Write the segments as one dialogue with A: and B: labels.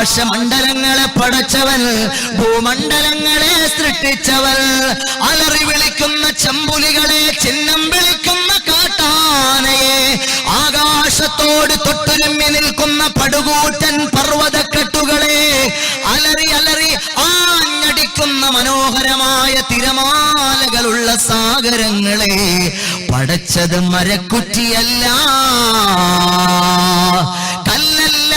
A: ആകാശമണ്ഡലങ്ങളെ പടച്ചവൻ, ഭൂമണ്ഡലങ്ങളെ സൃഷ്ടിച്ചവൻ, അലറി വിളിക്കുന്ന ചെമ്പുലികളെ, ചിഹ്നം വിളിക്കുന്ന കാട്ടാനയെ, ആകാശത്തോട് തൊട്ടുരുമ്മി നിൽക്കുന്ന പടുകൂറ്റൻ പർവ്വതക്കെട്ടുകളെ, അലറി അലറി ആഞ്ഞടിക്കുന്ന മനോഹരമായ തിരമാലകളുള്ള സാഗരങ്ങളെ പടച്ചത് മരക്കുറ്റിയല്ല, കല്ലല്ല.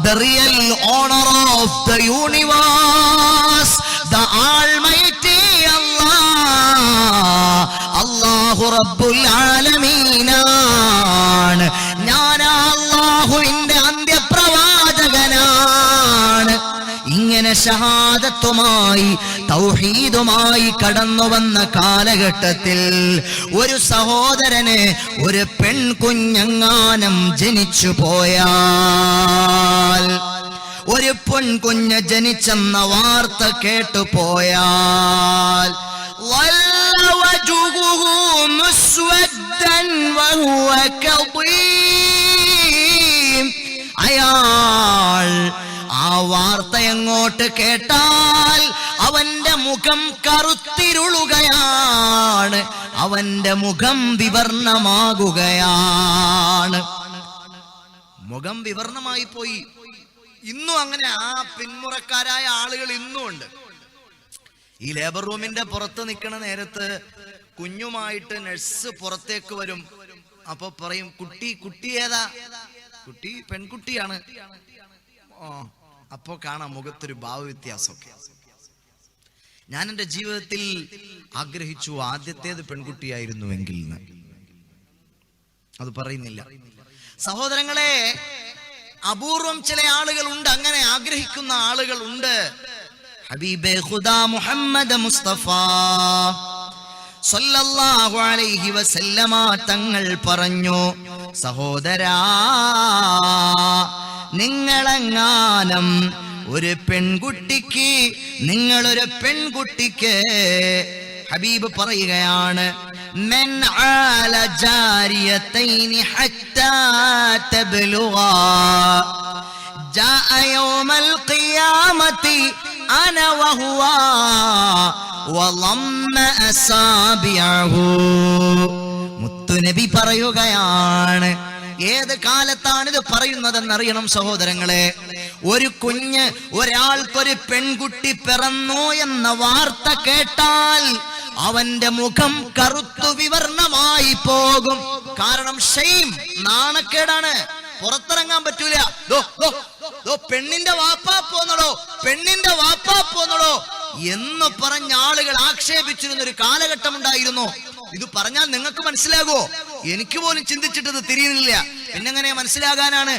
A: The real owner of the universe, the Almighty Allah, Allahu Rabbul Alameenan. ഞാൻ അല്ലാഹുവിന്റെ അന്ത്യപ്രവാചകനാണ്. ഇങ്ങനെ ഷഹാദത്തുമായി തൗഹീദുമായി കടന്നു വന്ന കാലഘട്ടത്തിൽ ഒരു സഹോദരന് ഒരു പെൺകുഞ്ഞെങ്ങാനും ജനിച്ചു പോയാൽ, ഒരു പെൺകുഞ്ഞ് ജനിച്ചെന്ന വാർത്ത കേട്ടുപോയാൽ, അയാൾ ആ വാർത്ത എങ്ങോട്ട് കേട്ടാൽ അവന്റെ മുഖം കറുത്തിരുളുകയാണ്, അവന്റെ മുഖം വിവർണമാകുകയാണ്. മുഖം വിവർണമായി പോയി. ഇന്നും അങ്ങനെ ആ പിന്മുറക്കാരായ ആളുകൾ ഇന്നും ഉണ്ട്. ഈ ലേബർ റൂമിന്റെ പുറത്ത് നിൽക്കുന്ന നേരത്ത് കുഞ്ഞുമായിട്ട് നഴ്സ് പുറത്തേക്ക് വരും. അപ്പൊ പറയും, കുട്ടി ഏതാ? കുട്ടി പെൺകുട്ടിയാണ്. അപ്പോ കാണാം മുഖത്തൊരു ഭാവവ്യത്യാസമൊക്കെ. ഞാൻ എൻ്റെ ജീവിതത്തിൽ ആഗ്രഹിച്ചു ആദ്യത്തേത് പെൺകുട്ടിയായിരുന്നുവെങ്കിൽ. അത് പറയുന്നില്ല. സഹോദരങ്ങളെ, അപൂർവം ചില ആളുകൾ ഉണ്ട്, അങ്ങനെ ആഗ്രഹിക്കുന്ന ആളുകൾ ഉണ്ട്. ഹബീബേ ഖുദാ മുഹമ്മദ് മുസ്തഫ സല്ലല്ലാഹു അലൈഹി വസല്ലമ തങ്ങൾ പറഞ്ഞു, സഹോദരാ, നിങ്ങളെങ്ങാനും ഒരു പെൺകുട്ടിക്ക്, നിങ്ങളൊരു പെൺകുട്ടിക്ക്, ഹബീബ് പറയുകയാണ്, മൻ ആല ജാരിയതൈനി ഹത്താ തബ്ലുഗാ ജാഅ യൗമൽ ഖിയാമത്തി അന വഹുവ വളമ്മ അസാബിഅഹു. മുത്തുനബി പറയുകയാണ്. ഏത് കാലത്താണ് ഇത് പറയുന്നതെന്നറിയണം സഹോദരങ്ങളെ. ഒരു കുഞ്ഞ്, ഒരാൾക്കൊരു പെൺകുട്ടി പിറന്നു എന്ന വാർത്ത കേട്ടാൽ അവന്റെ മുഖം കറുത്തു വിവർണമായി പോകും. കാരണം ഷെയിം, നാണക്കേടാണ്, പുറത്തിറങ്ങാൻ പറ്റൂല. പെണ്ണിന്റെ വാപ്പാ പോന്നടോ, പെണ്ണിന്റെ വാപ്പാ പോന്നടോ എന്ന് പറഞ്ഞ ആളുകൾ ആക്ഷേപിച്ചിരുന്ന ഒരു കാലഘട്ടം ഉണ്ടായിരുന്നു. ഇത് പറഞ്ഞാൽ നിങ്ങൾക്ക് മനസ്സിലാകുമോ? എനിക്ക് പോലും ചിന്തിച്ചിട്ടത് തിരിയുന്നില്ല. പിന്നെങ്ങനെ മനസ്സിലാകാനാണ്?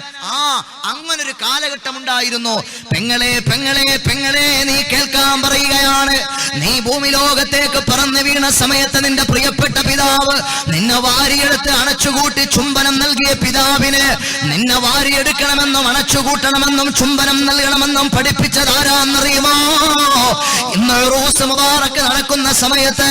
A: അങ്ങനൊരു കാലഘട്ടം ഉണ്ടായിരുന്നു. പെങ്ങളെ പെങ്ങളെ പെങ്ങളെ, നീ കേൾക്കാൻ പറയുകയാണ്. നീ ഭൂമി ലോകത്തേക്ക് പറന്നു വീണ സമയത്ത് നിന്റെ പ്രിയപ്പെട്ട പിതാവ് നിന്നെ വാരിയെടുത്ത് അണച്ചുകൂട്ടി ചുംബനം നൽകിയ പിതാവിന് നിന്നെ വാരിയെടുക്കണമെന്നും അണച്ചുകൂട്ടണമെന്നും ചുംബനം നൽകണമെന്നും പഠിപ്പിച്ചതാരാന്നറിയുമോ? ഇന്ന് റൂസ് മുബാറക്ക് നടക്കുന്ന സമയത്ത്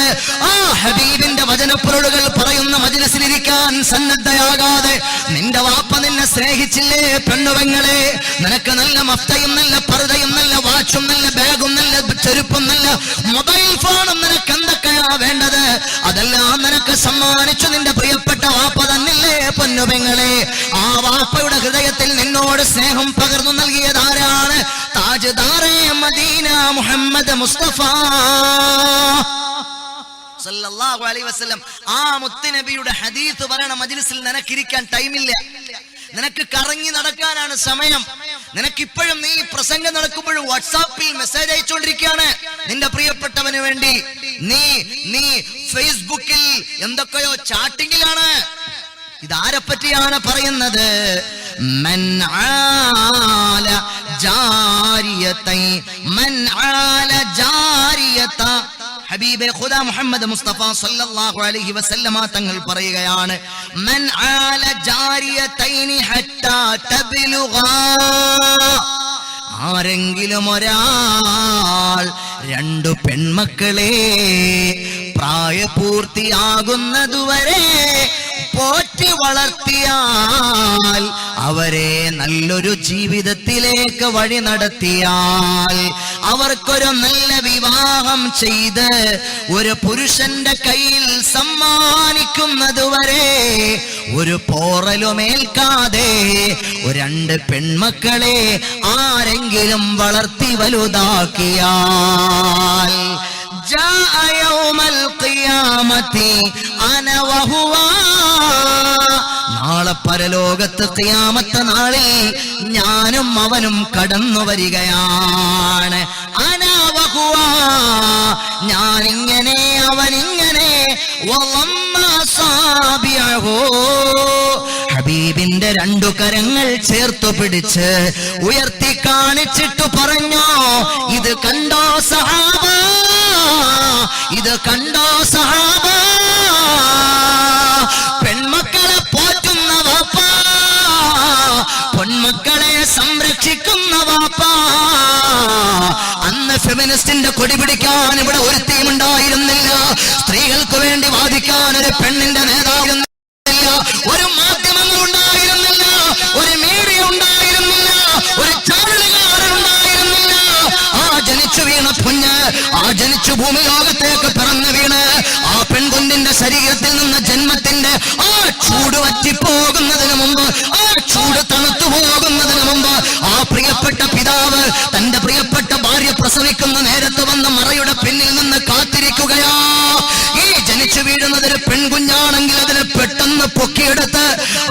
A: ആ ഹബീബിന്റെ വചനപ്പൊരുളുകൾ പറയുന്ന മജ്‌ലിസിലിരിക്കാൻ സന്നദ്ധയാകാതെ നിന്റെ വാപ്പ നിന്നെ സ്നേഹിച്ചില്ലേ? പെണ്ണുപെങ്ങളെ, നിനക്ക് നല്ല മഫ്തയും നല്ല പർദയും നല്ല വാച്ചും നല്ല ബാഗും നല്ല ചെരുപ്പും നല്ല മൊബൈൽ ഫോണും നിനക്ക് എന്തൊക്കെയാ വേണ്ടത്? അതെല്ലാം നിനക്ക് സമ്മാനിച്ചു നിന്റെ പ്രിയപ്പെട്ട വാപ്പ തന്നില്ലേ പൊന്നുപെങ്ങളെ? ആ വാപ്പയുടെ ഹൃദയത്തിൽ നിന്നോട് സ്നേഹം പകർന്നു നൽകിയതാരാണ്? താജ്ദാറെ മദീന മുഹമ്മദ് മുസ്തഫ സല്ലല്ലാഹു അലൈഹി വസല്ലം. ആ മുത്തുനബിയുടെ ഹദീസ് പറയണ മജ്‌ലിസിൽ നിനക്കിരിക്കാൻ ടൈമില്ല. നിനക്ക് കറങ്ങി നടക്കാനാണ് സമയം. നിനക്കിപ്പോഴും നീ പ്രസംഗം നടക്കുമ്പോഴും വാട്സാപ്പിൽ മെസ്സേജ് അയച്ചുകൊണ്ടിരിക്കുകയാണ് നിന്റെ പ്രിയപ്പെട്ടവന് വേണ്ടി. നീ ഫേസ്ബുക്കിൽ എന്തൊക്കെയോ ചാറ്റിങ്ങിലാണ്. ഇതാരെ പറ്റിയാണ് പറയുന്നത്? മൻ ആല ജാരിയതൈ, മൻ ആല ജാരിയത. ഹബീബെ ഖുദാ മുഹമ്മദ് മുസ്തഫ സല്ലല്ലാഹു അലൈഹി വസല്ലമ തങ്ങൾ പറയുകയാണ്, മൻ ആല ജാരിയതൈനി ഹത്താ തബ്ലുഗാ. ആരെങ്കിലും ഒരാൾ രണ്ടു പെൺമക്കളെ പ്രായപൂർത്തിയാകുന്നതുവരെ പോറ്റ പോറ്റി വളർത്തിയാൽ, അവരെ നല്ലൊരു ജീവിതത്തിലേക്ക് വഴി നടത്തിയാൽ, അവർക്കൊരു നല്ല വിവാഹം ചെയ്ത് ഒരു പുരുഷന്റെ കയ്യിൽ സമ്മാനിക്കുന്നതുവരെ ഒരു പോറലുമേൽക്കാതെ രണ്ട് പെൺമക്കളെ ആരെങ്കിലും വളർത്തി വലുതാക്കിയാൽ, ജാഅ യൗമൽ ഖിയാമത്തി അന വഹുവ, നാളെ പരലോകത്ത് ഖിയാമത്ത് നാളിൽ ഞാനും അവനും കടന്നു വരികയാണ്. അന വഹുവ, ഞാനിങ്ങനെ അവനിങ്ങനെ, വളമ്മ സാബിഅഹു, ഹബീബിന്റെ രണ്ടു കരങ്ങൾ ചേർത്തു പിടിച്ച് ഉയർത്തി കാണിച്ചിട്ട് പറഞ്ഞു, ഇത് കണ്ടോ സഹാബ, ഇത് കണ്ടോ സഹാബ, പെൺമക്കളെ പോറ്റുന്ന വാപ്പ, പൊന്മക്കളെ സംരക്ഷിക്കുന്ന വാപ്പ. അന്ന് ഫെമിനിസ്റ്റിന്റെ കൊടി പിടിക്കാൻ ഇവിടെ ഒരു ടീമുണ്ടായിരുന്നില്ല, സ്ത്രീകൾക്ക് വേണ്ടി വാദിക്കാൻ ഒരു പെണ്ണിന്റെ നേതാവ്, ഒരു മാധ്യമങ്ങൾ ഉണ്ടായിരുന്നില്ല, ഒരു മീഡിയ ഉണ്ടായിരുന്നില്ല, ഒരു ചാനലുകാരൻ ഉണ്ടായിരുന്നില്ല. ആ ജനിച്ചു വീണ കുഞ്ഞ്, ആ ജനിച്ചു ഭൂമി ലോകത്തേക്ക് പിറന്നു വീണ് ആ പെൺകുഞ്ഞിന്റെ ശരീരത്തിൽ നിന്ന് ജന്മത്തിന്റെ ആ ചൂട് വറ്റിപ്പോകുന്നതിന് മുമ്പ്, ആ ചൂട് തണുത്തു പോകുന്നതിന് മുമ്പ് ആ പ്രിയപ്പെട്ട പിതാവ് തന്റെ പ്രിയപ്പെട്ട ഭാര്യ പ്രസവിക്കുന്ന നേരത്ത് വന്ന മറയുടെ പിന്നിൽ നിന്ന് കാത്തിരിക്കുകയാ. ഈ ജനിച്ചു വീഴുന്നത് ഒരു പെൺകുഞ്ഞാണെങ്കിൽ അതിനെ പെട്ടെന്ന് പൊക്കിയെടുത്ത്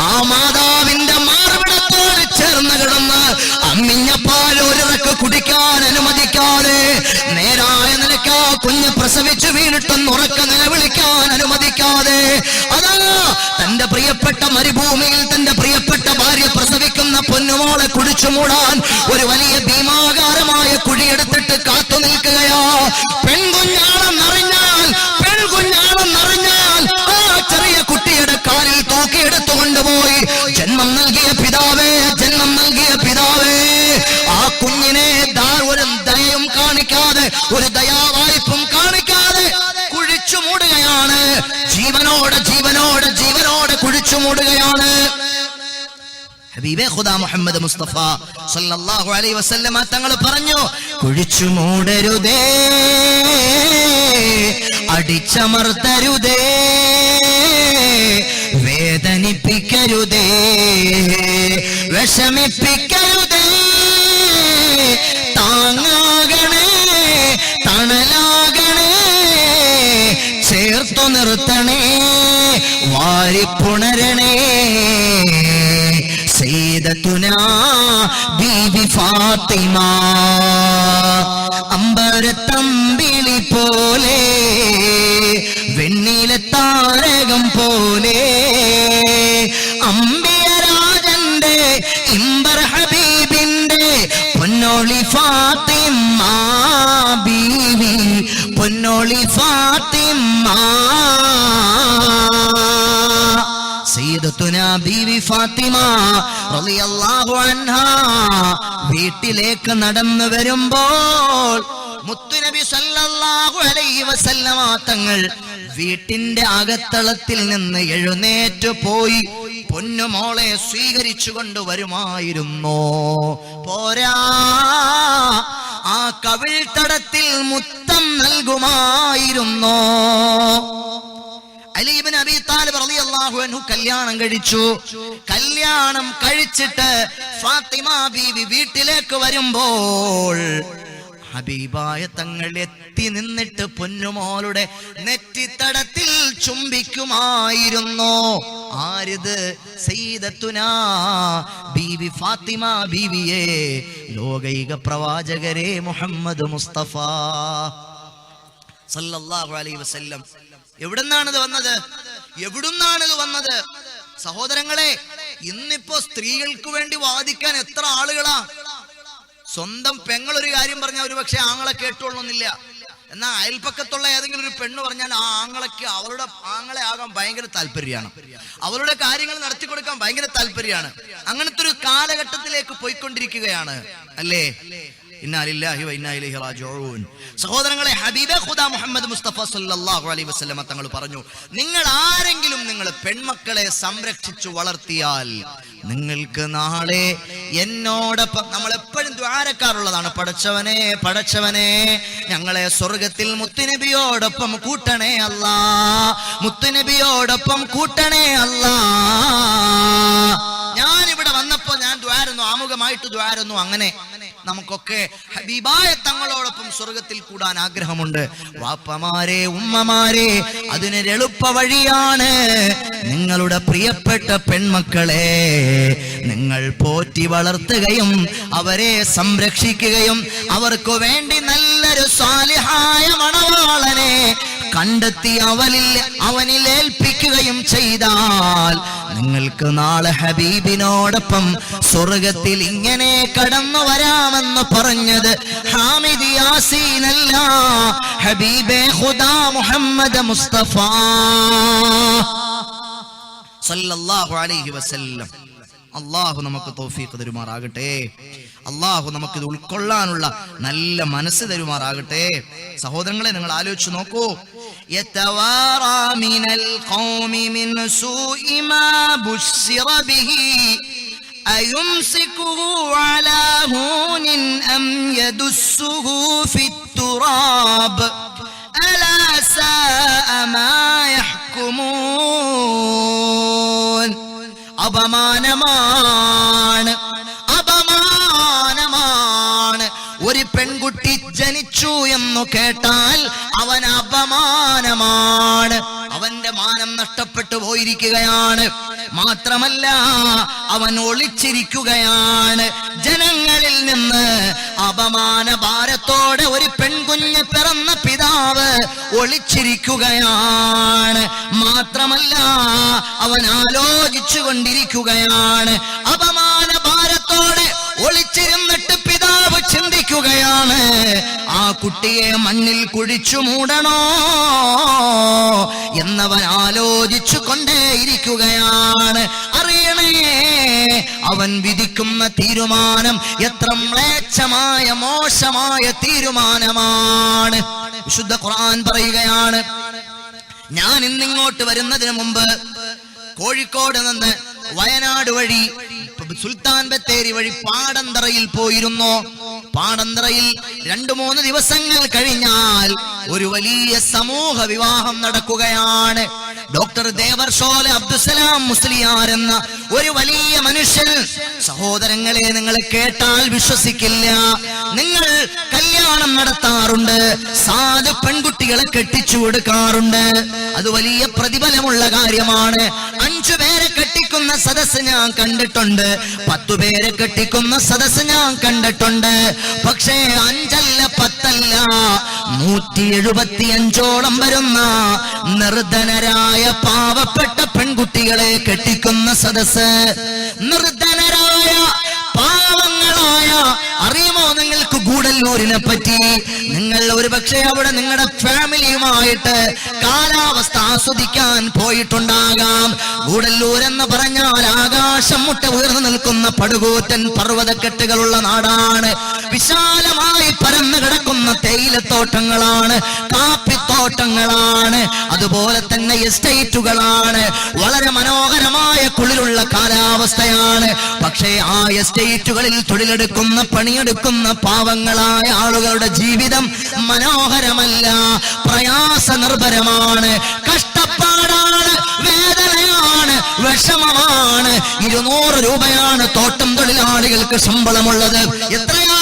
A: ആ മാതാവിന്റെ മാർവിടത്തോട് ചേർന്ന് കിടന്ന് അമ്മിഞ്ഞ പാൽ ഒരിറക്ക് കുടിക്കാൻ അനുമതിക്കാതെ, നേരായ നിലയ്ക്ക് ആ കുഞ്ഞ് പ്രസവിച്ചു വീണിട്ടൊന്ന് ഉറക്ക നിലവിളിക്കാൻ അനുമതിക്കാതെ, അതാ തന്റെ പ്രിയപ്പെട്ട മരുഭൂമിയിൽ തന്റെ പ്രിയപ്പെട്ട ഭാര്യ പ്രസവിക്കുന്ന പൊന്നുമോളെ കുടിച്ചു മൂടാൻ ഒരു വലിയ ഭീമാകാരമായ കുഴിയെടുത്തിട്ട് കാത്തു നിൽക്കുകയാ. പെൺകുഞ്ഞാണെന്നറിഞ്ഞാൽ, പെൺകുഞ്ഞാണെന്നറിഞ്ഞാൽ ആ ചെറിയ കുട്ടിയുടെ കാലിൽ തൂക്കിയെടുത്തു കൊണ്ടുപോയി, ജന്മം നൽകിയ പിതാവേ, ജന്മം നൽകിയ പിതാവേ, ആ കുഞ്ഞിനെ ഒരു ദയയും കാണിക്കാതെ, ഒരു ദയാവായ്പും കാണിക്കാതെ കുഴിച്ചു മൂടുകയാണ്. ജീവനോടെ ജീവനോടെ ജീവനോടെ കുഴിച്ചു മൂടുകയാണ്. ഹബീബേ ഖുദാ മുഹമ്മദ് മുസ്തഫ സല്ലല്ലാഹു അലൈഹി വസല്ലമ തങ്ങൾ പറഞ്ഞു, കുഴിച്ചു മൂടരുതേ, അടിച്ചമർത്തരുതേ, വേദനിപ്പിക്കരുതേ, വിഷമിപ്പിക്കരുതേ, താങ്ങാകണേ, തണലാകണേ, ചേർത്തു നിർത്തണേ, വാരിപ്പുണരണേ. സയ്യിദത്തുനാ ബീവി ഫാത്തിമ അമ്പരത്തമ്പിളി പോലെ, വെണ്ണിലെ താരകം പോലെ, അമ്പിയരാജന്റെ ഇമ്പർ ഹബീബിന്റെ പൊന്നോളി ഫാത്തിമ ബീവി, പൊന്നോളി ഫാത്തിമ. സയ്യിദത്തുനാ ബീവി ഫാത്തിമ റളിയല്ലാഹു അൻഹാ വീട്ടിലേക്ക് നടന്നു വരുമ്പോൾ മുത്തുനബി സല്ലല്ലാഹു അലൈഹി വസല്ലമ തങ്ങൾ വീട്ടിന്റെ അകത്തളത്തിൽ നിന്ന് എഴുന്നേറ്റ് പോയി പൊന്നുമോളെ സ്വീകരിച്ചു കൊണ്ടുവരുമായിരുന്നു. പോരാ, ആ കവിൾത്തടത്തിൽ മുത്തം നൽകുമായിരുന്നു. അലി ഇബ്നു അബീ താലിബ് റളിയല്ലാഹു അൻഹു കല്യാണം കഴിച്ചു. കല്യാണം കഴിച്ചിട്ട് ഫാത്തിമ ബീവി വീട്ടിലേക്ക് വരുമ്പോൾ ഹബീബായ തങ്ങൾ എത്തി നിന്നിട്ട് പൊന്നുമോളുടെ നെറ്റിത്തടത്തിൽ ചുംബിക്കുമായിരുന്നു. ആരിത്? സയ്യിദത്തുനാ ബീവി ഫാത്തിമ ബീവിയെ, ലോകൈക പ്രവാചകരെ മുഹമ്മദ് മുസ്തഫ സല്ലല്ലാഹു അലൈഹി വസല്ലം. എവിടുന്നാണിത് വന്നത്? എവിടുന്നാണിത് വന്നത്? സഹോദരങ്ങളെ, ഇന്നിപ്പോ സ്ത്രീകൾക്ക് വേണ്ടി വാദിക്കാൻ എത്ര ആളുകളാ. സ്വന്തം പെങ്ങളൊരു കാര്യം പറഞ്ഞാൽ ഒരു പക്ഷെ ആങ്ങളെ കേട്ടോളണമെന്നില്ല. എന്നാൽ അയൽപ്പക്കത്തുള്ള ഏതെങ്കിലും ഒരു പെണ്ണ് പറഞ്ഞാൽ ആ ആങ്ങളയ്ക്ക് അവളുടെ ആങ്ങളെ ആകാൻ ഭയങ്കര താല്പര്യമാണ്, അവളുടെ കാര്യങ്ങൾ നടത്തി കൊടുക്കാൻ ഭയങ്കര താല്പര്യമാണ്. അങ്ങനത്തെ ഒരു കാലഘട്ടത്തിലേക്ക് പോയിക്കൊണ്ടിരിക്കുകയാണ്, അല്ലേ? ഇന്നാ ലില്ലാഹി വ ഇന്നാ ഇലൈഹി റാജിഊൻ. സഹോദരങ്ങളെ, ഹബീബെ ഖുദാ മുഹമ്മദ് മുസ്തഫ സല്ലല്ലാഹു അലൈഹി വസല്ലം തങ്ങൾ പറഞ്ഞു, നിങ്ങൾ ആരെങ്കിലും നിങ്ങൾ പെൺമക്കളെ സംരക്ഷിച്ചു വളർത്തിയാൽ നിങ്ങൾക്ക് നാളെ എന്നോടൊപ്പം, നമ്മൾ എപ്പോഴും ദ്വാരക്കാറുള്ളതാണ്, പടച്ചവനെ ഞങ്ങളെ സ്വർഗത്തിൽ മുത്തുനബിയോടൊപ്പം കൂട്ടണേ അല്ലാ, മുത്തുനബിയോടൊപ്പം കൂട്ടണേ അല്ലാ. ഞാനിവിടെ വന്നപ്പോ ഞാൻ ദ്വാരുന്നു, ആമുഖമായിട്ട് ദ്വാരുന്നു. അങ്ങനെ നമുക്കൊക്കെ ഹബീബായ തങ്ങളോടൊപ്പം സ്വർഗത്തിൽ കൂടാൻ ആഗ്രഹമുണ്ട്. വാപ്പമാരെ, ഉമ്മമാരെ, അതിനൊരു എളുപ്പ വഴിയാണ്. നിങ്ങളുടെ പ്രിയപ്പെട്ട പെൺമക്കളെ നിങ്ങൾ പോറ്റി വളർത്തുകയും അവരെ സംരക്ഷിക്കുകയും അവർക്ക് വേണ്ടി നല്ലൊരു സാലിഹായ മണവാളനെ കണ്ടെത്തി അവനിൽ ഏൽപ്പിക്കുകയും ചെയ്താൽ നിങ്ങൾക്ക് നാളെ ഹബീബിനോടൊപ്പം സ്വർഗത്തിൽ ഇങ്ങനെ കടന്നു വരാമെന്ന് പറഞ്ഞത് ഹാമിദ് യാസീൻ അല്ല, ഹബീബെ ഖുദാ മുഹമ്മദ് മുസ്തഫ സല്ലല്ലാഹു അലൈഹി വസല്ലം. അല്ലാഹു നമുക്ക് തൗഫീഖ് തരുമാറാകട്ടെ. അല്ലാഹു നമുക്ക് ഇത് ഉൾക്കൊള്ളാനുള്ള നല്ല മനസ്സ് തരുമാറാകട്ടെ. സഹോദരങ്ങളെ, നിങ്ങൾ ആലോചിച്ചു നോക്കൂ. യതവാറാ മിനൽ ഖൗമി മിൻ സൂഇ മാ ബുശ്ശിറ ബിഹി അയുംസികുഹു അലാ ഹൂനിൻ അം യദുസ്സുഹു ഫിത്തുറാബ് അലാ സാഅ മാ യഹ്കുമൂൻ. അപമാനമാണ് ഒരു പെൺകുട്ടി ജനിച്ചു എന്ന് കേട്ടാൽ അവൻ അപമാനമാണ്, അവന്റെ മാനം നഷ്ടപ്പെട്ടു പോയിരിക്കുകയാണ്. മാത്രമല്ല അവൻ ഒളിച്ചിരിക്കുകയാണ് ജനങ്ങളിൽ നിന്ന്. അപമാന ഭാരത്തോടെ ഒരു പെൺകുഞ്ഞ് പിറന്ന പിതാവ് ഒളിച്ചിരിക്കുകയാണ്. മാത്രമല്ല അവൻ ആലോചിച്ചു കൊണ്ടിരിക്കുകയാണ്. അപമാന ഭാരത്തോടെ ഒളിച്ചിരുന്നിട്ട് പിതാവ് ചിന്തിക്കുകയാണ്, ആ കുട്ടിയെ മണ്ണിൽ കുഴിച്ചു മൂടണോ എന്നവൻ ആലോചിച്ചു കൊണ്ടേയിരിക്കുകയാണ്. അറിയണേ, അവൻ വിധിക്കുന്ന തീരുമാനം എത്ര മ്ലേച്ഛമായ മോശമായ തീരുമാനമാണ്. വിശുദ്ധ ഖുർആൻ പറയുകയാണ്, ഞാൻ ഇന്നിങ്ങോട്ട് വരുന്നതിന് മുമ്പ് കോഴിക്കോട് നിന്ന് വയനാട് വഴി സുൽത്താൻ ബത്തേരി വഴി പാടന്തറയിൽ പോയിരുന്നു. പാടന്തറയിൽ 2-3 ദിവസങ്ങൾ കഴിഞ്ഞാൽ ഒരു വലിയ സമൂഹ വിവാഹം നടക്കുകയാണ്. ഡോക്ടർ ദേവർഷോല അബ്ദുസലാം മുസ്ലിയാർ എന്ന ഒരു വലിയ മനുഷ്യൻ. സഹോദരങ്ങളെ, നിങ്ങൾ കേട്ടാൽ വിശ്വസിക്കില്ല. നിങ്ങൾ കല്യാണം നടത്താറുണ്ട്, സാധു പെൺകുട്ടികളെ കെട്ടിച്ചു കൊടുക്കാറുണ്ട്, അത് വലിയ പ്രതിഫലമുള്ള കാര്യമാണ്. 5 പേരെ കെട്ടിക്കുന്ന സദസ്സ് ഞാൻ കണ്ടിട്ടുണ്ട്, 10 പേരെ കെട്ടിക്കുന്ന സദസ്സ് ഞാൻ കണ്ടിട്ടുണ്ട്. പക്ഷേ 5 അല്ല 10 അല്ല 175ഓളം വരുന്ന നിർധനരായ പാവപ്പെട്ട പെൺകുട്ടികളെ കെട്ടിക്കുന്ന സദസ്സ്. നിർധനരായ പാവങ്ങളായ, അറിയുമോ നിങ്ങൾക്ക് ഗൂഡല്ലൂരിനെ പറ്റി? നിങ്ങൾ ഒരുപക്ഷെ അവിടെ നിങ്ങളുടെ ഫാമിലിയുമായിട്ട് കാലാവസ്ഥ ആസ്വദിക്കാൻ പോയിട്ടുണ്ടാകാം. ഗൂഡല്ലൂർ എന്ന് പറഞ്ഞാൽ ആകാശം മുട്ട ഉയർന്നു നിൽക്കുന്ന പടുകൂറ്റൻ പർവ്വതക്കെട്ടുകളുള്ള നാടാണ്. വിശാലമായി പരന്നു കിടക്കുന്ന തേയിലത്തോട്ടങ്ങളാണ്, കാപ്പിത്തോട്ടങ്ങളാണ്, അതുപോലെ തന്നെ എസ്റ്റേറ്റുകളാണ്. വളരെ മനോഹരമായ കുളിരുള്ള കാലാവസ്ഥയാണ്. പക്ഷേ ആ എസ്റ്റേറ്റുകളിൽ തൊഴിലെടുക്കുന്ന, പണിയെടുക്കുന്ന പാവങ്ങളായ ആളുകളുടെ ജീവിതം മനോഹരമല്ല, പ്രയാസ നിർഭരമാണ്, കഷ്ടപ്പാടാണ്, വേദനയാണ്, വിഷമമാണ്. 200 രൂപയാണ് തോട്ടം തൊഴിലാളികൾക്ക് ശമ്പളമുള്ളത്. എത്രയാ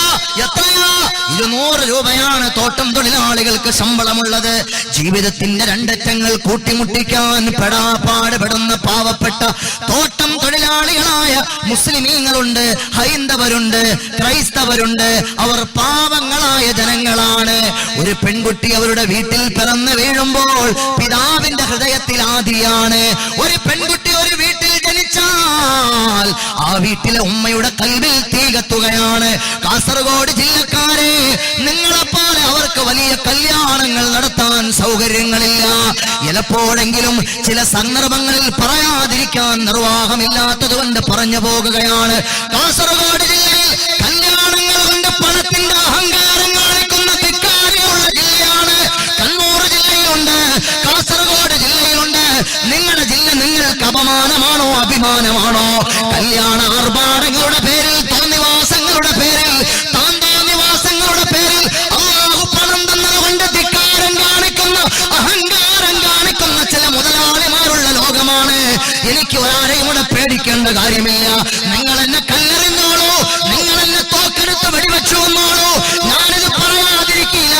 A: 200 രൂപയാണ് തോട്ടം തൊഴിലാളികൾക്ക് ശമ്പളമുള്ളത്. ജീവിതത്തിന്റെ 2 അറ്റങ്ങൾ കൂട്ടിമുട്ടിക്കാൻ പെടാപ്പാടുപെടുന്ന പാവപ്പെട്ട തോട്ടം തൊഴിലാളികളായ മുസ്ലിമീങ്ങളുണ്ട്, ഹൈന്ദവരുണ്ട്, ക്രൈസ്തവരുണ്ട്. അവർ പാവങ്ങളായ ജനങ്ങളാണ്. ഒരു പെൺകുട്ടി അവരുടെ വീട്ടിൽ പിറന്നു വീഴുമ്പോൾ പിതാവിന്റെ ഹൃദയത്തിൽ ആദിയാണ്. ഒരു പെൺകുട്ടി ഒരു വീട്ടിൽ ജനിച്ചാൽ ആ വീട്ടിലെ ഉമ്മയുടെ കൽവിൽ തീ കത്തുകയാണ്. കാസർഗോഡ് ജില്ലക്കാരെ, നിങ്ങളെപ്പോലെ അവർക്ക് വലിയ കല്യാണങ്ങൾ നടത്താൻ സൗകര്യങ്ങളില്ല. ചിലപ്പോഴെങ്കിലും ചില സന്ദർഭങ്ങളിൽ പറയാതിരിക്കാൻ നിർവാഹമില്ലാത്തത് കൊണ്ട് പറഞ്ഞു പോകുകയാണ്. കാസർഗോഡ് ജില്ലയിൽ കല്യാണങ്ങൾ കൊണ്ട് പണത്തിന്റെ നിങ്ങളുടെ ജില്ല നിങ്ങൾക്ക് അപമാനമാണോ അഭിമാനമാണോ? കല്യാണ ആർഭാടങ്ങളുടെ പേരിൽ, തോന്നിവാസങ്ങളുടെ പേരിൽ, താന്തോന്നിവാസങ്ങളുടെ പേരിൽ അല്ലാഹു പണം തന്നതുകൊണ്ട് ധിക്കാരം കാണിക്കുന്ന, അഹങ്കാരം കാണിക്കുന്ന ചില മുതലാളിമാരുള്ള ലോകമാണ്. എനിക്ക് ഒരാരെയും കൂടെ പേടിക്കേണ്ട കാര്യമില്ല. നിങ്ങൾ എന്നെ കല്ലെറിഞ്ഞോളൂ, നിങ്ങൾ എന്നെ തോക്കെടുത്ത് വെടിവെച്ചു വന്നോളൂ, ഞാനിത് പറയാതിരിക്കില്ല.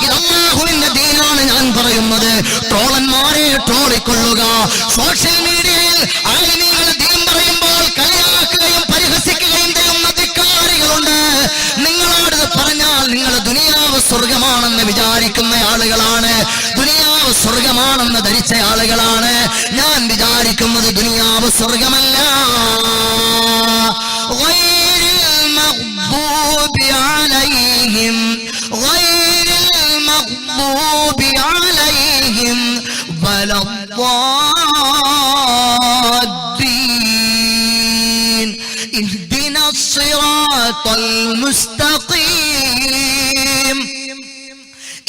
A: ഇത് അല്ലാഹുവിന്റെ ദീനാണ് ഞാൻ പറയുന്നത്. ട്രോളന്മാരെ ട്രോളിക്കൊള്ളുക. സോഷ്യൽ മീഡിയയിൽ ആലിമീങ്ങളെ ദീൻ പറയുമ്പോൾ കളിയാക്കുകയും പരിഹസിക്കുകയും ചെയ്യുന്ന ധിക്കാരികളുണ്ട്. നിങ്ങളോട് പറഞ്ഞാൽ നിങ്ങൾ ദുനിയാവ് സ്വർഗമാണെന്ന് വിചാരിക്കുന്ന ആളുകളാണ്, ദുനിയാവ് സ്വർഗമാണെന്ന് ധരിച്ച ആളുകളാണ്. ഞാൻ വിചാരിക്കുന്നത് ദുനിയാവ് സ്വർഗമല്ല. ഗൈറിൽ മഗ്ദൂബി അലൈഹിം ഗൈറിൽ മഗ്ദൂബി അലൈഹിം വലദ്ദാല്ലീൻ ഇഹ്ദിന الصراطൽ മുസ്തഖീം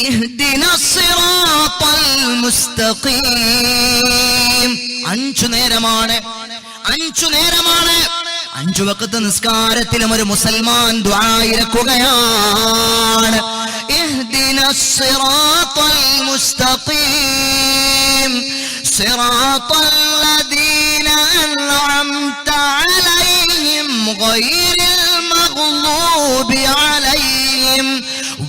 A: ഇഹ്ദിന الصراطൽ മുസ്തഖീം. 5 നേരമാണ്, 5 നേരമാണ്. 5 വഖത്ത് നിസ്കാരത്തിലും ഒരു മുസൽമാൻ ദുആ ഇറക്കുകയാണ്. ഇഹ്ദിന الصراطൽ മുസ്തഖീം സിറാത്തൽ ലദീന അൻഅംത അലൈഹിം ഗൈറിൽ മഗ്ദൂബി അലൈഹിം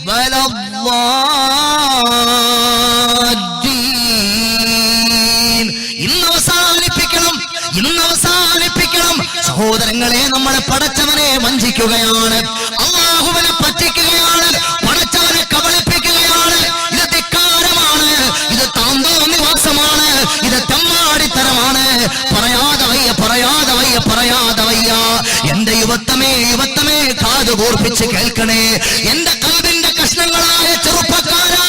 A: വലദ്ദാല്ലീൻ. ഇന്ന് അവസാനിപ്പിക്കണം, ഇന്ന് അവസാനിപ്പിക്കണം. സഹോദരങ്ങളെ, നമ്മളെ പടച്ചവനെ വഞ്ചിക്കുകയാണ്, അല്ലാഹുവിനെ പറ്റിക്കുകയാണ്, പടച്ചവനെ കബളിപ്പിക്കുകയാണ്. ഇത് ധിക്കാരമാണ്, ഇത് താന്തോന്നിവാസമാണ്, ഇത് തെമ്മാടിത്തരമാണ്. പറയാതെ വയ്യ, പറയാതെ വയ്യ, പറയാതെ വയ്യ. എന്റെ യുവത്വമേ, യുവത്വമേ, കാത് കൂർപ്പിച്ച് കേൾക്കണേ. എന്റെ കൽബിന്റെ കഷ്ണങ്ങളായ ചെറുപ്പക്കാരാ,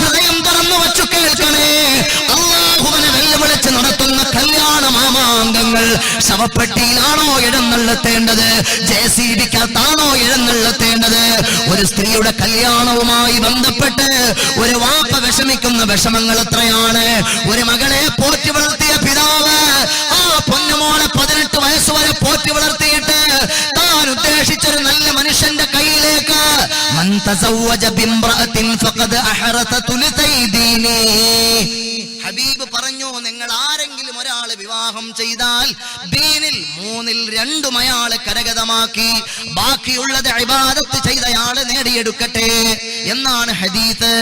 A: ഹൃദയം തുറന്നു വച്ചു കേൾക്കണേ. അല്ലാഹുവിനെ വെല്ലുവിളിച്ച് നടത്തുന്ന കല്യാണ മാമാങ്കങ്ങൾ ശവപ്പെട്ടിയിലാണോ എഴുന്നള്ളത്തേണ്ടത്? JCBക്കകത്താണോ എഴുന്നള്ളത്തേണ്ടത്? ഒരു സ്ത്രീയുടെ കല്യാണവുമായി ബന്ധപ്പെട്ട് ഒരു വാപ്പ വിഷമിക്കുന്ന വിഷമങ്ങൾ എത്രയാണ്. ഒരു മകളെ പോറ്റി വളർത്തിയ പിതാവ് ആ പൊന്നുമോളെ 18 വയസ്സ് വരെ പോറ്റി വളർത്തിയിട്ട് താൻ ഉദ്ദേശിച്ചൊരു നല്ല മനുഷ്യന്റെ കയ്യിലേക്ക് മൻ തസവ്വജ ബിംറഅത്തിൻ ഫഖദ് അഹറത തുലതൈ ദീനി. ഹബീബ് പറഞ്ഞു, നിങ്ങൾ ആരെങ്കിലും ഒരാൾ വിവാഹം ചെയ്താൽ ദീനിൽ 3ൽ 2 അയാളെ കരഗതമാക്കി, ബാക്കിയുള്ളത് ഇബാദത്ത് ചെയ്തയാള് നേടിയെടുക്കട്ടെ എന്നാണ് ഹദീസ്.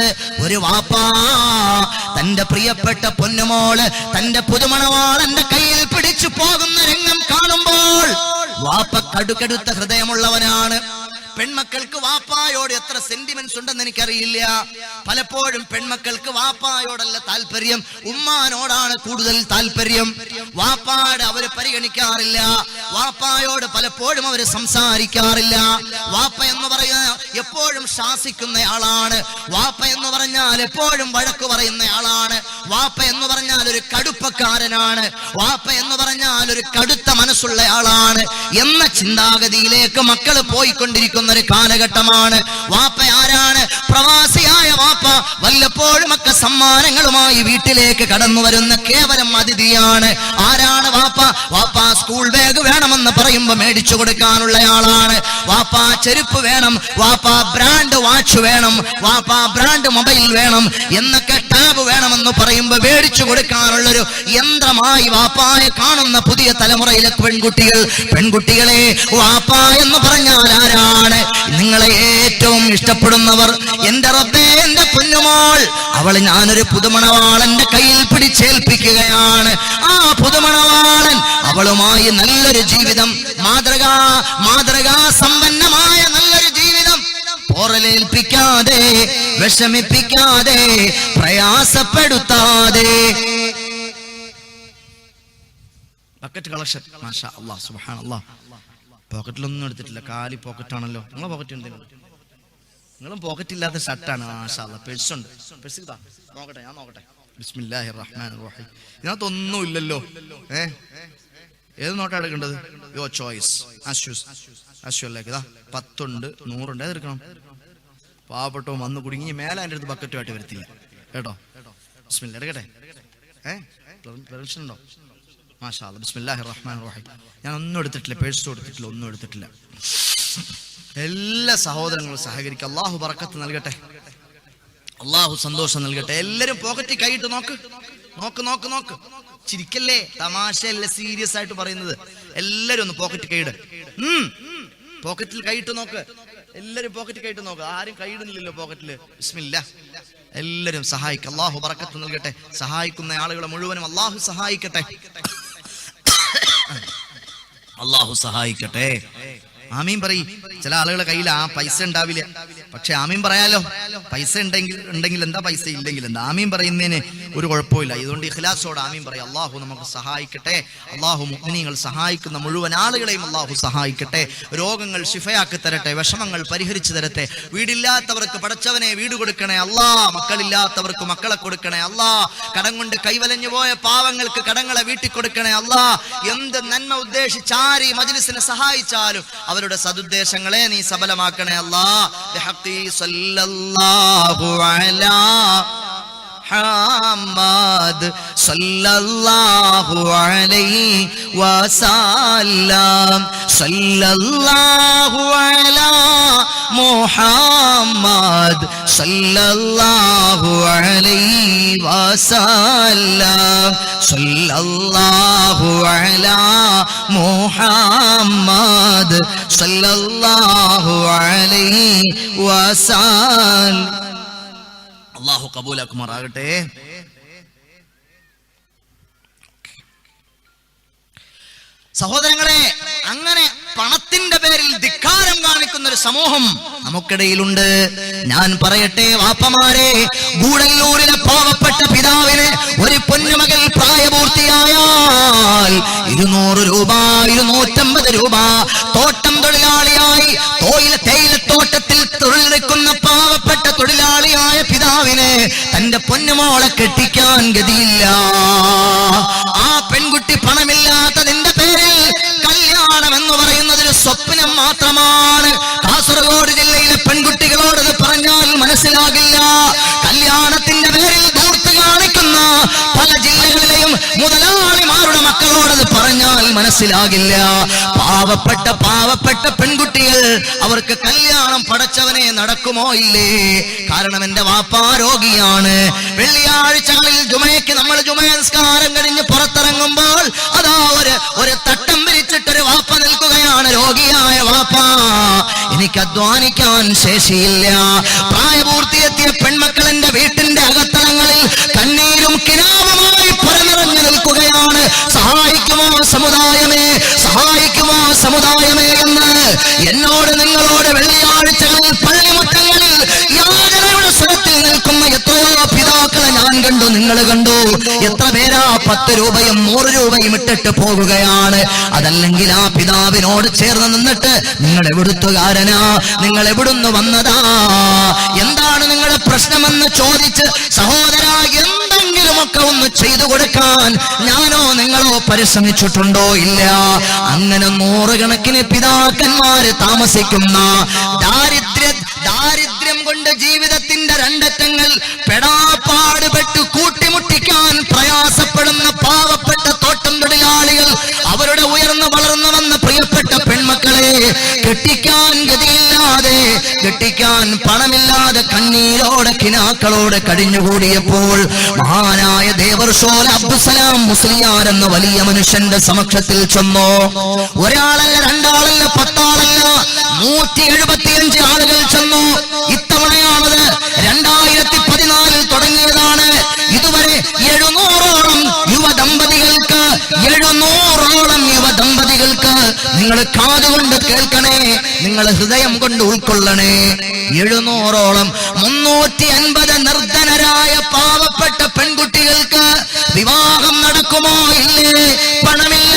A: ഒരു വാപ്പാ തന്റെ പ്രിയപ്പെട്ട പൊന്നുമോള് തന്റെ പുതുമണവാളന്റെ കയ്യിൽ പിടിച്ചു പോകുന്ന രംഗം കാണുമ്പോൾ വാപ്പ കടുകടുത്ത ഹൃദയമുള്ളവനാണ്. പെൺമക്കൾക്ക് വാപ്പായോട് എത്ര സെന്റിമെന്റ്സ് ഉണ്ടെന്ന് എനിക്കറിയില്ല. പലപ്പോഴും പെൺമക്കൾക്ക് വാപ്പായോടല്ല താല്പര്യം, ഉമ്മാനോടാണ് കൂടുതൽ താല്പര്യം. വാപ്പാട് അവര് പരിഗണിക്കാറില്ല, വാപ്പായോട് പലപ്പോഴും അവര് സംസാരിക്കാറില്ല. വാപ്പ എന്ന് പറയുന്ന എപ്പോഴും ശാസിക്കുന്നയാളാണ്, വാപ്പ എന്ന് പറഞ്ഞാൽ എപ്പോഴും വഴക്ക് പറയുന്നയാളാണ്, വാപ്പ എന്ന് പറഞ്ഞാൽ ഒരു കടുപ്പക്കാരനാണ്, വാപ്പ എന്ന് പറഞ്ഞാൽ ഒരു കടുത്ത മനസ്സുള്ളയാളാണ് എന്ന ചിന്താഗതിയിലേക്ക് മക്കൾ പോയിക്കൊണ്ടിരിക്കുന്നു ഒരു കാലഘട്ടമാണ്. വാപ്പ ആരാണ്? പ്രവാസിയായ വാപ്പ വല്ലപ്പോഴും ഒക്കെ സമ്മാനങ്ങളുമായി വീട്ടിലേക്ക് കടന്നു വരുന്ന കേവലം അതിഥിയാണ്. ആരാണ് വാപ്പ? വാപ്പ സ്കൂൾ ബാഗ് വേണമെന്ന് പറയുമ്പോ മേടിച്ചു കൊടുക്കാനുള്ളയാളാണ്. വാപ്പ ചെരുപ്പ് വേണം, വാപ്പ ബ്രാൻഡ് വാച്ച് വേണം, വാപ്പ ബ്രാൻഡ് മൊബൈൽ വേണം എന്നൊക്കെ ടാബ് വേണമെന്ന് പറയുമ്പോ മേടിച്ചു കൊടുക്കാനുള്ളൊരു യന്ത്രമായി വാപ്പായെ കാണുന്ന പുതിയ തലമുറയിലെ പെൺകുട്ടികളെ വാപ്പ എന്ന് പറഞ്ഞാൽ ആരാണ്? നിങ്ങളെ ഏറ്റവും ഇഷ്ടപ്പെടുന്നവർ. എന്റെ റബ്ബേ, എന്റെ കുഞ്ഞുമോൾ, അവളെ ഞാനൊരു പുതുമണവാളന്റെ കയ്യിൽ പിടിച്ചേൽപ്പിക്കുകയാണ്. ആ പുതുമണവാളൻ അവളുമായി നല്ലൊരു ജീവിതം, മാതൃകാ സമ്പന്നമായ നല്ലൊരു ജീവിതം, പോറലേൽപ്പിക്കാതെ, വിഷമിപ്പിക്കാതെ, പ്രയാസപ്പെടുത്താതെ. ബക്കറ്റ് കളക്ഷൻ, മാഷാ അല്ലാഹ്, സുബ്ഹാനല്ലാഹ്. പോക്കറ്റിലൊന്നും എടുത്തിട്ടില്ല, കാലി പോക്കറ്റാണല്ലോ. നിങ്ങളെ പോക്കറ്റ് എന്തെങ്കിലും? നിങ്ങളും പോക്കറ്റ് ഇല്ലാത്ത ഷർട്ടാണ്. മാഷാ അല്ലാഹ്. പേഴ്സുണ്ട്, പേഴ്സ് നോക്കട്ടെ, ഞാൻ നോക്കട്ടെ. ബിസ്മില്ലാഹിർ റഹ്മാനിർ റഹീം. ഇതിനകത്തൊന്നും ഇല്ലല്ലോ. ഏത് നോട്ടാ എടുക്കേണ്ടത്? യോ ചോയ്സ്. അശ്വലേക്ക് ഇതാ 10 ഉണ്ട്, 100 ഉണ്ട്. ഏതെടുക്കണം? പാവപ്പെട്ടോ വന്ന് കുടുങ്ങി മേലെ എൻ്റെ അടുത്ത് ബക്കറ്റുമായിട്ട് വരുത്തില്ല കേട്ടോ. ബിസ്മില്ലാ, എടുക്കട്ടെ. ഉണ്ടോ? മാഷാ അല്ലാഹ്. ബിസ്മില്ലാഹിർ റഹ്മാനിർ റഹീം. ഞാൻ ഒന്നും എടുത്തിട്ടില്ല, പേഴ്സ് കൊടുത്തിട്ടില്ല, ഒന്നും എടുത്തിട്ടില്ല. എല്ലാ സഹോദരങ്ങളും സഹകരിക്കുക. അള്ളാഹു ബറക്കത്ത് നൽകട്ടെ, അള്ളാഹു സന്തോഷം നൽകട്ടെ. എല്ലാരും പോക്കറ്റിൽ കൈയിട്ട് നോക്ക് നോക്ക് നോക്ക് നോക്ക്. ചിരിക്കല്ലേ, തമാശയല്ലേ, സീരിയസ് ആയിട്ട് പറയുന്നത്. എല്ലാരും ഒന്ന് പോക്കറ്റ് കൈയിട്. പോക്കറ്റിൽ കൈയിട്ട് നോക്ക്. എല്ലാരും പോക്കറ്റിൽ കൈയിട്ട് നോക്ക്. ആരും കൈയിടുന്നില്ലല്ലോ പോക്കറ്റില്. ബിസ്മില്ലാ. എല്ലാരും സഹായിക്കുക. അള്ളാഹു ബറക്കത്ത് നൽകട്ടെ. സഹായിക്കുന്ന ആളുകളെ മുഴുവനും അള്ളാഹു സഹായിക്കട്ടെ, അള്ളാഹു സഹായിക്കട്ടെ. ആമീൻ പറയും. ചില ആളുകളുടെ കയ്യിൽ ആ പൈസ ഉണ്ടാവില്ല, പക്ഷെ ആമീൻ പറയാലോ. പൈസ ഉണ്ടെങ്കിൽ എന്താ, പൈസ ഇല്ലെങ്കിൽ എന്താ. ആമീൻ പറയുന്നതിന് ഒരു കുഴപ്പമില്ല. ഇതുകൊണ്ട് ഇഖ്ലാസോടെ ആമീൻ പറയാം. അള്ളാഹു നമുക്ക് സഹായിക്കട്ടെ. അള്ളാഹു മുഅ്മിനീങ്ങൾ സഹായിക്കുന്ന മുഴുവൻ ആളുകളെയും അള്ളാഹു സഹായിക്കട്ടെ. രോഗങ്ങൾ ശിഫയാക്കി തരട്ടെ, വിഷമങ്ങൾ പരിഹരിച്ചു തരട്ടെ. വീടില്ലാത്തവർക്ക് പടച്ചവനെ വീട് കൊടുക്കണേ അല്ലാ. മക്കളില്ലാത്തവർക്ക് മക്കളെ കൊടുക്കണേ അല്ലാ. കടം കൊണ്ട് കൈവലഞ്ഞു പോയ പാവങ്ങൾക്ക് കടങ്ങളെ വീട്ടിൽ കൊടുക്കണേ അല്ലാ. എന്ത് നന്മ ഉദ്ദേശിച്ച് ആര് ഈ മജ്ലിസിനെ സഹായിച്ചാലും അവരുടെ സദുദ്ദേശങ്ങളെ നീ സഫലമാക്കണേ അല്ലാ. ബിഹഖി സല്ലല്ലാഹു അലാ മുഹമ്മദ് സല്ലല്ലാഹു അലൈഹി വസല്ലം. സല്ലല്ലാഹു അലാ മുഹമ്മദ് സല്ലല്ലാഹു അലൈഹി വസല്ലം. സല്ലല്ലാഹു അലാ മുഹമ്മദ് സല്ലല്ലാഹു അലൈഹി വസല്ലം. അല്ലാഹു കബൂലാക്കുമാറാകട്ടെ. സഹോദരങ്ങളെ, അങ്ങനെ പണത്തിന്റെ പേരിൽ ധിക്കാരം കാണിക്കുന്ന ഒരു സമൂഹം നമുക്കിടയിലുണ്ട്. ഞാൻ പറയട്ടെ വാപ്പമാരെ, ഗൂഡല്ലൂരിലെ പാവപ്പെട്ട പിതാവിന് ഒരു പൊന്നുമകൾ പ്രായപൂർത്തിയായാൽ 200 രൂപ 250 രൂപ തോട്ടം തൊഴിലാളിയായി തേയിലത്തോട്ടത്തിൽ തൊഴിലെടുക്കുന്ന പാവപ്പെട്ട തൊഴിലാളിയായ പിതാവിന് തന്റെ പൊന്നുമോളെ കെട്ടിക്കാൻ ഗതിയില്ല. ആ പെൺകുട്ടി പണമില്ലാത്തതിന്റെ പേരിൽ കല്യാണം എന്ന് പറയുന്നതൊരു സ്വപ്നം മാത്രമാണ്. കാസർഗോഡ് ജില്ലയിലെ പെൺകുട്ടികളോടത് പറഞ്ഞാൽ മനസ്സിലാകില്ല. കല്യാണത്തിന്റെ പേരിൽ ധൂർത്ത് കാണിക്കുന്ന പല ജില്ലകളിലെയും മുതലാളിമാരുടെ മക്കളോടത് പറഞ്ഞാൽ മനസ്സിലാകില്ല. പാവപ്പെട്ട പെൺകുട്ടികൾ, അവർക്ക് കല്യാണം പടച്ചവനെ നടക്കുമോ ഇല്ലേ? കാരണം എന്റെ വാപ്പ രോഗിയാണ്. വെള്ളിയാഴ്ചകളിൽ ജുമയ്ക്ക് നമ്മൾ ജുമനസ്കാരം കഴിഞ്ഞ് പുറത്തിറങ്ങുമ്പോൾ അതാ ഒരു തട്ടം വിരിച്ചിട്ടൊരു വാപ്പ നിൽക്കുകയാണ്. രോഗിയായ വാപ്പ, എനിക്ക് അധ്വാനിക്കാൻ ശേഷിയില്ല. പ്രായപൂർത്തിയെത്തിയ പെൺമക്കൾ എന്റെ വീട്ടിന്റെ അകത്തളങ്ങളിൽ കണ്ണീരും കിനാവുമായി പുറനിറഞ്ഞു നിൽക്കുകയാണ്. സഹായിക്കുമോ സമുദായമേ, സഹായിക്കുമോ സമുദായമേ എന്ന് എന്നോട് നിങ്ങളോട് വെള്ളിയാഴ്ചകളിൽ പള്ളിമുറ്റങ്ങളിൽ യാചനയുടെ സ്വരത്തിൽ നിൽക്കുന്ന എത്രയോ പിതാക്കളെ ഞാൻ കണ്ടു, നിങ്ങൾ കണ്ടു. എത്ര പേരാ 10 രൂപയും 100 രൂപയും ഇട്ടിട്ട് പോകുകയാണ്. അതല്ലെങ്കിൽ ആ പിതാവിനോട് ചേർന്ന് നിന്നിട്ട് നിങ്ങൾ എവിടുത്തുകാരനാ, നിങ്ങൾ എവിടുന്ന് വന്നതാ, എന്താണ് നിങ്ങളുടെ പ്രശ്നമെന്ന് ചോദിച്ച് സഹോദര എന്തെങ്കിലുമൊക്കെ ഒന്ന് ചെയ്തു കൊടുക്കാൻ ഞാനോ നിങ്ങളോ പരിശ്രമിച്ചിട്ടുണ്ടോ? ഇല്ല. അങ്ങനെ 100 കണക്കിന് പിതാക്കന്മാര് താമസിക്കുന്ന ദാരിദ്ര്യം കൊണ്ട് ജീവിതത്തിന്റെ രണ്ടറ്റങ്ങൾ പെടാപ്പാടുപെട്ട് കൂട്ടിമുട്ടിക്കാൻ പ്രയാസപ്പെടുന്ന പാവപ്പെട്ട തോട്ടം തൊഴിലാളികൾ, അവരുടെ ഉയർന്നു വളർന്നു വന്ന പ്രിയപ്പെട്ട പെൺമക്കളെ കെട്ടിക്കാൻ ഗതിയില്ലാതെ, കെട്ടിക്കാൻ പണമില്ലാതെ കണ്ണീരോടെ കിനാക്കളോടെ കഴിഞ്ഞുകൂടിയപ്പോൾ മഹാനായ ദേവർഷോല അബ്ദുസലാം മുസ്ലിയാർ എന്ന വലിയ മനുഷ്യന്റെ സമക്ഷത്തിൽ ചെന്നു. ഒരാളല്ല, രണ്ടാളല്ല, 10 ആളല്ല, 175 ആളുകൾ ചെന്നു. ഇത്തവണയാണത്. 2014 തുടങ്ങിയതാണ്. ഇതുവരെ 700ഓളം യുവദമ്പതികൾക്ക് നിങ്ങൾ കാതുകൊണ്ട് കേൾക്കണേ, നിങ്ങൾ ഹൃദയം കൊണ്ട് ഉൾക്കൊള്ളണേ. 700ഓളം 350 നിർധനരായ പാവപ്പെട്ട പെൺകുട്ടികൾക്ക് വിവാഹം നടക്കുമോ ഇല്ലേ? പണമില്ല,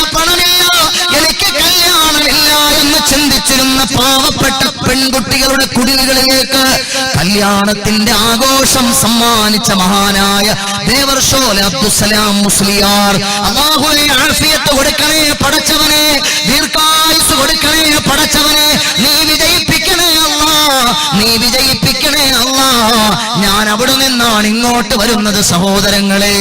A: എനിക്ക് കല്യാണമില്ല എന്ന് ചിന്തിച്ചിരുന്ന പാവപ്പെട്ട പെൺകുട്ടികളുടെ കുടിലുകളിലേക്ക് കല്യാണത്തിന്റെ ആഘോഷം സമ്മാനിച്ച മഹാനായ ദേവർഷോല അബ്ദുസലാം മുസ്ലിയാർ. അല്ലാഹുവേ ആഫിയത്ത് കൊടുക്കണേ പടച്ചവനെ, ദീർഘായുസ് കൊടുക്കണേ പടച്ചവനെ, നീ വിജയിപ്പിക്കണേ അല്ലാ, നീ വിജയിപ്പിക്കണേ അല്ലാ. ഞാൻ അവിടെ നിന്നാണ് ഇങ്ങോട്ട് വരുന്നത് സഹോദരങ്ങളെ.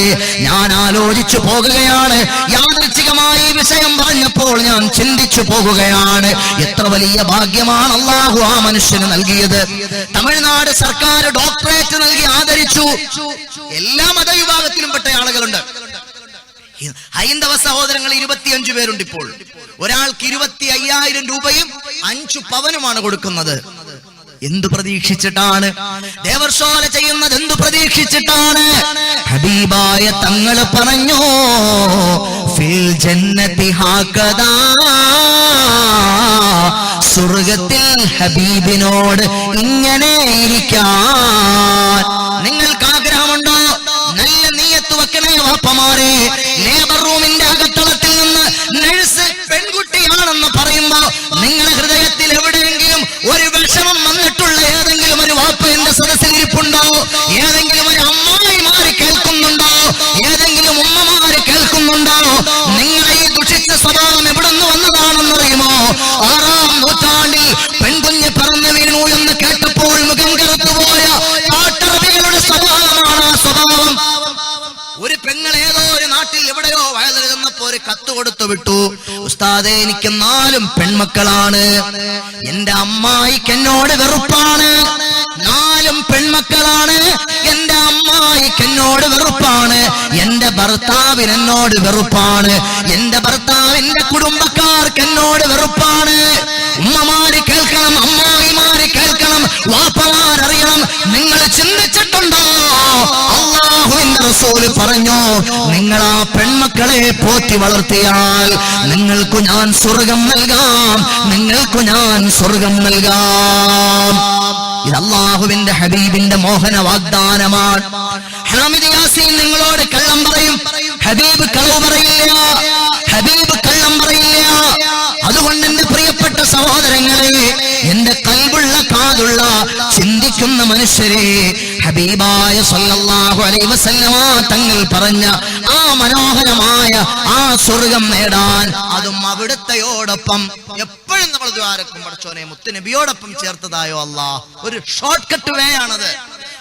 A: ഞാൻ ആലോചിച്ചു പോകുകയാണ്. യാദൃച്ഛികമായി വിഷയം പറഞ്ഞപ്പോൾ ഞാൻ ചിന്തിച്ചു പോകുകയാണ്, എത്ര വലിയ ഭാഗ്യമാണ് അല്ലാഹു ആ മനുഷ്യന് നൽകിയത്. തമിഴ്നാട് സർക്കാർ ഡോക്ടറേറ്റ് നൽകി ആദരിച്ചു. എല്ലാ മതവിഭാഗത്തിലും പെട്ട ആളുകളുണ്ട്. ഹൈന്ദവ സഹോദരങ്ങൾ 25 പേരുണ്ട്. ഇപ്പോൾ ഒരാൾക്ക് 25,000 രൂപയും 5 പവനുമാണ് കൊടുക്കുന്നത്. എന്തു പ്രതീക്ഷിച്ചിട്ടാണ് ദേവർശോല ചെയ്യുന്നത്? എന്തു പ്രതീക്ഷിച്ചിട്ടാണ്? ഹബീബായ തങ്ങൾ പറഞ്ഞു, ഫിൽ ജന്നതി ഹാകദാ, സ്വർഗത്തിൽ ഹബീബിനോട് ഇങ്ങനെ ഇരിക്കാൻ നിങ്ങൾക്ക് ആഗ്രഹമുണ്ടോ? നല്ല നീയത്ത് വെക്കണേ വാപ്പമാരെ. ലേബർ റൂമിന്റെ അകത്തളത്തിൽ നിന്ന് നഴ്സ് പെൺകുട്ടിയാണെന്ന് പറയുമ്പോ നിങ്ങളുടെ ഹൃദയത്തിൽ എവിടെയെങ്കിലും ഒരു വിഷമം വന്നിട്ടുള്ള ഏതെങ്കിലും ഒരു വാപ്പ എന്റെ സദസ്സിൽ ഇരിപ്പുണ്ടോ? ഏതെങ്കിലും ഒരു അമ്മായിമാര് കേൾക്കുന്നുണ്ടോ? ഏതെങ്കിലും ഉമ്മമാര് കേൾക്കുന്നുണ്ടോ? നിങ്ങളെ ഈ ദുഷിച്ച സ്വഭാവം എവിടെ നിന്ന് വന്നതാണെന്നറിയുമോ? 6-ാം നൂറ്റാണ്ടിൽ പെൺകുഞ്ഞ് പറന്നു വീണു എന്ന് കേട്ടപ്പോൾ മുഖം കറുത്തുപോയ കാട്ടറബികളുടെ സ്വഭാവമാണ് ആ സ്വഭാവം. ഒരു പെങ്ങൾ ഏതോ ഒരു നാട്ടിൽ എവിടെയോ വയലെഴുതുന്നപ്പോ ഒരു കത്ത് കൊടുത്തു വിട്ടു, ഉസ്താദേ എനിക്ക് 4 പെൺമക്കളാണ്, എന്റെ അമ്മായിക്ക് എന്നോട് വെറുപ്പാണ്. 4 പെൺമക്കളാണ്, എന്റെ അമ്മായിക്ക് എന്നോട് വെറുപ്പാണ്, എന്റെ ഭർത്താവിന് എന്നോട് വെറുപ്പാണ്, എന്റെ ഭർത്താവിന്റെ കുടുംബക്കാർക്ക് എന്നോട് വെറുപ്പാണ്. ഉമ്മമാര് കേൾക്കണം, അമ്മായിമാര് കേൾക്കണം, വാപ്പമാരറിയണം. നിങ്ങൾ ചിന്തിച്ചിട്ടുണ്ടോ? അല്ലാഹുവിന്റെ റസൂൽ പറഞ്ഞു, നിങ്ങൾ ആ പെൺമക്കളെ പോറ്റി വളർത്തിയാൽ നിങ്ങൾക്ക് ഞാൻ സ്വർഗം നൽകാം, നിങ്ങൾക്ക് ഞാൻ സ്വർഗം നൽകാം. ഇത് അല്ലാഹുവിന്റെ ഹബീബിന്റെ മോഹന വാഗ്ദാനമാണ്. ഹാമിദ് യാസീൻ നിങ്ങളോട് കള്ളം പറയും, ഹബീബ് കളവ് പറയില്ല, ഹബീബ് കള്ളം പറയില്ല. അതുകൊണ്ട് എന്റെ പ്രിയപ്പെട്ട സഹോദരങ്ങളെ, എന്റെ കൽബുള്ള കാതുള്ള ചിന്തിക്കുന്ന മനുഷ്യരെ, ഹബീബായ സല്ലല്ലാഹു അലൈഹി വസല്ലമ തങ്ങൾ പറഞ്ഞ ആ മനോഹരമായ ആ സ്വർഗം നേടാൻ, അതും അവിടുത്തെയോടൊപ്പം എപ്പോഴും നമ്മൾ ദ്വാരക്കും പഠിച്ചോനെ മുത്തുനബിയോടൊപ്പം ചേർത്തതായോ അല്ലാഹ്. ഒരു ഷോർട്ട് കട്ട് വേ ആണത്,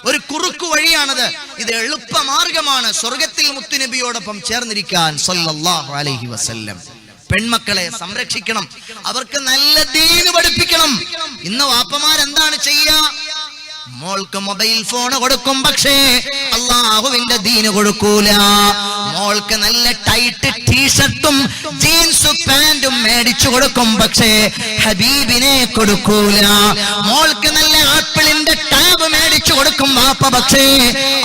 A: ഒരു കുറുക്കു വഴിയാണത്. ഇത് എളുപ്പമാർഗമാണ് സ്വർഗത്തിൽ മുത്തുനബിയോടൊപ്പം ചേർന്നിരിക്കാൻ സല്ലല്ലാഹു അലൈഹി വസല്ലം. പെൺമക്കളെ സംരക്ഷിക്കണം, അവർക്ക് നല്ല ദീന് പഠിപ്പിക്കണം. ഇന്ന് വാപ്പമാരെന്താണ് ചെയ്യുക? മോൾക്ക് മൊബൈൽ ഫോൺ കൊടുക്കും, പക്ഷേ അല്ലാഹുവിന്റെ ദീന് കൊടുക്കൂല. മോൾക്ക് നല്ല ടൈറ്റ് ടീഷർട്ടും ജീൻസ് പാന്റും മേടിച്ചു കൊടുക്കും, പക്ഷേ ഹബീബിനെ കൊടുക്കൂല. മോൾക്ക് നല്ല ആപ്പിളിന്റെ ടാബ് മേടിച്ചു കൊടുക്കും വാപ്പ, പക്ഷേ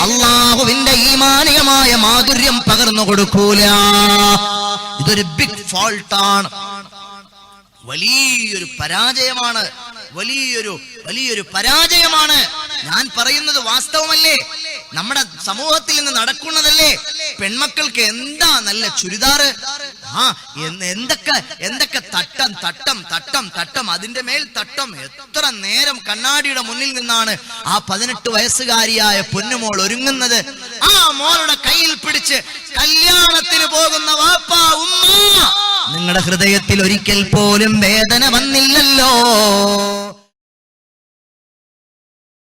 A: അല്ലാഹുവിന്റെ ഈമാനികമായ മാധുര്യം പകർന്നു കൊടുക്കൂല. ഇതൊരു ബിഗ് ഫോൾട്ടാണ്, വലിയൊരു പരാജയമാണ്, വലിയൊരു പരാജയമാണ്. ഞാൻ പറയുന്നത് വാസ്തവമല്ലേ? നമ്മുടെ സമൂഹത്തിൽ നിന്ന് നടക്കുന്നതല്ലേ? പെൺമക്കൾക്ക് എന്താ നല്ല ചുരിദാറ്, എന്തൊക്കെ തട്ടം, അതിന്റെ മേൽ തട്ടം. എത്ര നേരം കണ്ണാടിയുടെ മുന്നിൽ നിന്നാണ് ആ 18 വയസ്സുകാരിയായ പൊന്നുമോൾ ഒരുങ്ങുന്നത്. ആ മോളുടെ കയ്യിൽ പിടിച്ച് കല്യാണത്തിന് പോകുന്ന വാപ്പ ഉമ്മ, നിങ്ങളുടെ ഹൃദയത്തിൽ ഒരിക്കൽ പോലും വേദന വന്നില്ലല്ലോ?